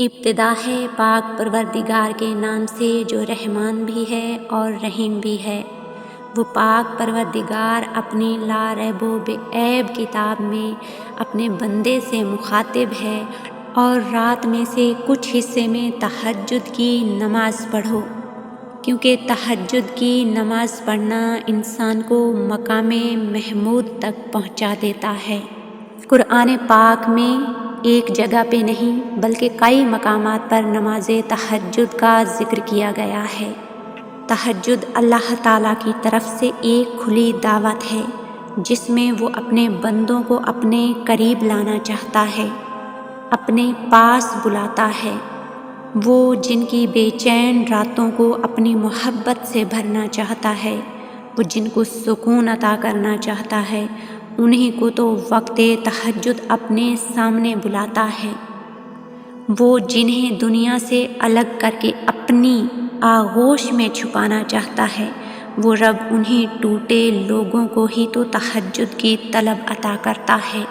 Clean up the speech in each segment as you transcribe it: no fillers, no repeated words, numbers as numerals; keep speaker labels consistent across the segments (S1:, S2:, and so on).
S1: ابتدا ہے پاک پروردگار کے نام سے جو رحمان بھی ہے اور رحیم بھی ہے۔ وہ پاک پروردگار اپنی لا ریب و بے عیب کتاب میں اپنے بندے سے مخاطب ہے اور رات میں سے کچھ حصے میں تہجد کی نماز پڑھو، کیونکہ تہجد کی نماز پڑھنا انسان کو مقام محمود تک پہنچا دیتا ہے۔ قرآن پاک میں ایک جگہ پہ نہیں بلکہ کئی مقامات پر نماز تہجد کا ذکر کیا گیا ہے۔ تہجد اللہ تعالیٰ کی طرف سے ایک کھلی دعوت ہے جس میں وہ اپنے بندوں کو اپنے قریب لانا چاہتا ہے، اپنے پاس بلاتا ہے۔ وہ جن کی بے چین راتوں کو اپنی محبت سے بھرنا چاہتا ہے، وہ جن کو سکون عطا کرنا چاہتا ہے، انہیں کو تو وقت تہجد اپنے سامنے بلاتا ہے۔ وہ جنہیں دنیا سے الگ کر کے اپنی آغوش میں چھپانا چاہتا ہے، وہ رب انہیں ٹوٹے لوگوں کو ہی تو تہجد کی طلب عطا کرتا ہے۔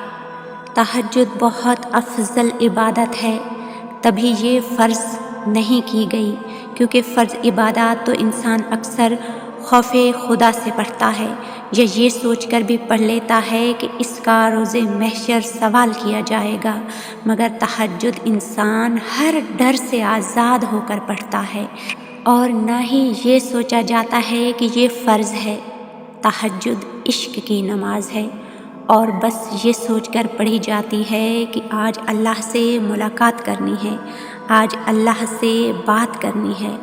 S1: تہجد بہت افضل عبادت ہے، تبھی یہ فرض نہیں کی گئی، کیونکہ فرض عبادات تو انسان اکثر خوف خدا سے پڑھتا ہے یا یہ سوچ کر بھی پڑھ لیتا ہے کہ اس کا روز محشر سوال کیا جائے گا، مگر تہجد انسان ہر ڈر سے آزاد ہو کر پڑھتا ہے اور نہ ہی یہ سوچا جاتا ہے کہ یہ فرض ہے۔ تہجد عشق کی نماز ہے اور بس یہ سوچ کر پڑھی جاتی ہے کہ آج اللہ سے ملاقات کرنی ہے، آج اللہ سے بات کرنی ہے۔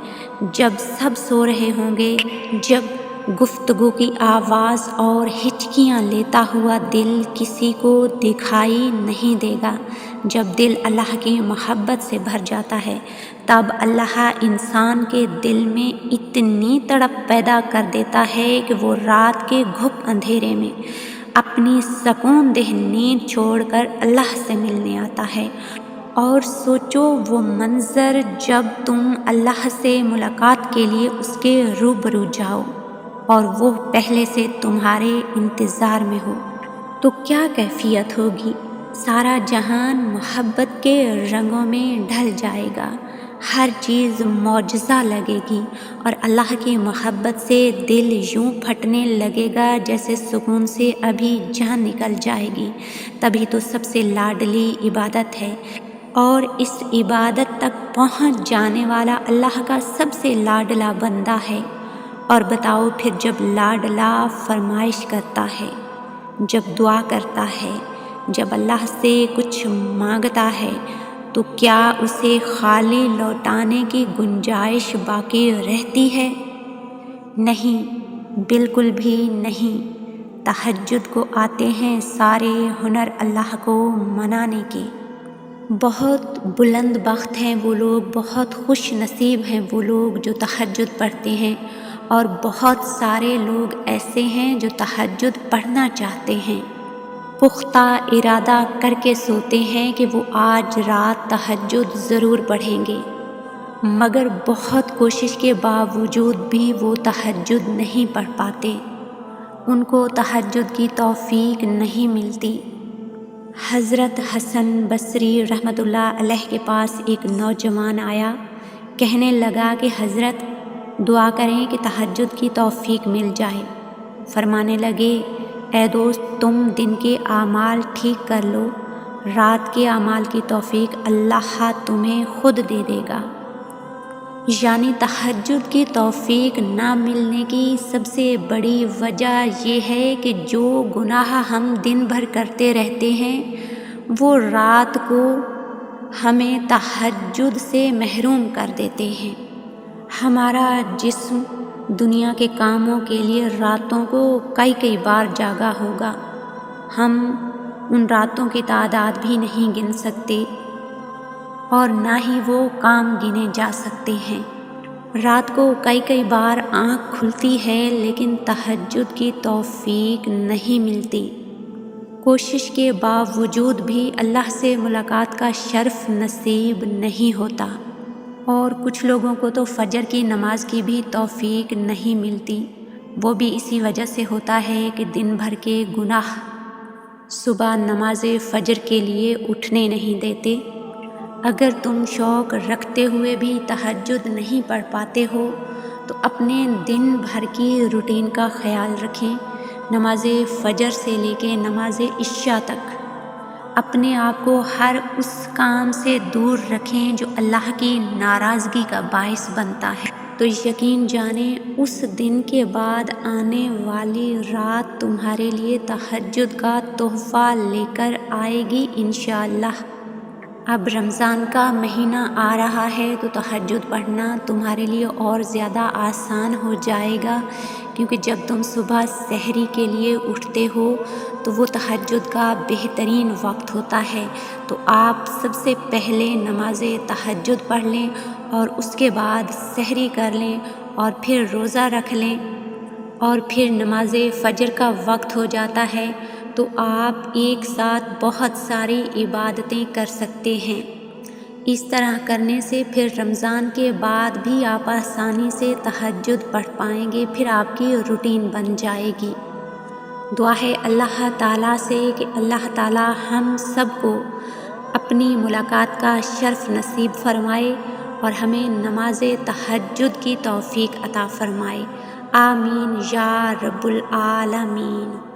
S1: جب سب سو رہے ہوں گے، جب گفتگو کی آواز اور ہچکیاں لیتا ہوا دل کسی کو دکھائی نہیں دے گا، جب دل اللہ کی محبت سے بھر جاتا ہے، تب اللہ انسان کے دل میں اتنی تڑپ پیدا کر دیتا ہے کہ وہ رات کے گھپ اندھیرے میں اپنی سکون دہ نیند چھوڑ کر اللہ سے ملنے آتا ہے۔ اور سوچو وہ منظر جب تم اللہ سے ملاقات کے لیے اس کے روبرو جاؤ اور وہ پہلے سے تمہارے انتظار میں ہو، تو کیا کیفیت ہوگی؟ سارا جہان محبت کے رنگوں میں ڈھل جائے گا، ہر چیز معجزہ لگے گی اور اللہ کی محبت سے دل یوں پھٹنے لگے گا جیسے سکون سے ابھی جان نکل جائے گی۔ تبھی تو سب سے لاڈلی عبادت ہے اور اس عبادت تک پہنچ جانے والا اللہ کا سب سے لاڈلا بندہ ہے۔ اور بتاؤ پھر جب لاڈلا فرمائش کرتا ہے، جب دعا کرتا ہے، جب اللہ سے کچھ مانگتا ہے، تو کیا اسے خالی لوٹانے کی گنجائش باقی رہتی ہے؟ نہیں، بالکل بھی نہیں۔ تہجد کو آتے ہیں سارے ہنر اللہ کو منانے کے۔ بہت بلند بخت ہیں وہ لوگ، بہت خوش نصیب ہیں وہ لوگ جو تہجد پڑھتے ہیں، اور بہت سارے لوگ ایسے ہیں جو تہجد پڑھنا چاہتے ہیں، پختہ ارادہ کر کے سوتے ہیں کہ وہ آج رات تہجد ضرور پڑھیں گے، مگر بہت کوشش کے باوجود بھی وہ تہجد نہیں پڑھ پاتے، ان کو تہجد کی توفیق نہیں ملتی۔ حضرت حسن بصری رحمۃ اللہ علیہ کے پاس ایک نوجوان آیا، کہنے لگا کہ حضرت دعا کریں کہ تہجد کی توفیق مل جائے۔ فرمانے لگے، اے دوست، تم دن کے اعمال ٹھیک کر لو، رات کے اعمال کی توفیق اللہ تمہیں خود دے دے گا۔ یعنی تہجد کی توفیق نہ ملنے کی سب سے بڑی وجہ یہ ہے کہ جو گناہ ہم دن بھر کرتے رہتے ہیں وہ رات کو ہمیں تہجد سے محروم کر دیتے ہیں۔ ہمارا جسم دنیا کے کاموں کے لیے راتوں کو کئی بار جاگا ہوگا، ہم ان راتوں کی تعداد بھی نہیں گن سکتے اور نہ ہی وہ کام گنے جا سکتے ہیں۔ رات کو کئی بار آنکھ کھلتی ہے لیکن تہجد کی توفیق نہیں ملتی، کوشش کے باوجود بھی اللہ سے ملاقات کا شرف نصیب نہیں ہوتا۔ اور کچھ لوگوں کو تو فجر کی نماز کی بھی توفیق نہیں ملتی، وہ بھی اسی وجہ سے ہوتا ہے کہ دن بھر کے گناہ صبح نماز فجر کے لیے اٹھنے نہیں دیتے۔ اگر تم شوق رکھتے ہوئے بھی تہجد نہیں پڑھ پاتے ہو تو اپنے دن بھر کی روٹین کا خیال رکھیں۔ نماز فجر سے لے کے نماز عشاء تک اپنے آپ کو ہر اس کام سے دور رکھیں جو اللہ کی ناراضگی کا باعث بنتا ہے، تو یقین جانیں اس دن کے بعد آنے والی رات تمہارے لیے تہجد کا تحفہ لے کر آئے گی انشاءاللہ۔ اب رمضان کا مہینہ آ رہا ہے تو تہجد پڑھنا تمہارے لیے اور زیادہ آسان ہو جائے گا، کیونکہ جب تم صبح سحری کے لیے اٹھتے ہو تو وہ تہجد کا بہترین وقت ہوتا ہے۔ تو آپ سب سے پہلے نماز تہجد پڑھ لیں اور اس کے بعد سحری کر لیں اور پھر روزہ رکھ لیں اور پھر نماز فجر کا وقت ہو جاتا ہے تو آپ ایک ساتھ بہت ساری عبادتیں کر سکتے ہیں۔ اس طرح کرنے سے پھر رمضان کے بعد بھی آپ آسانی سے تہجد پڑھ پائیں گے، پھر آپ کی روٹین بن جائے گی۔ دعا ہے اللہ تعالیٰ سے کہ اللہ تعالیٰ ہم سب کو اپنی ملاقات کا شرف نصیب فرمائے اور ہمیں نماز تہجد کی توفیق عطا فرمائے۔ آمین یا رب العالمین۔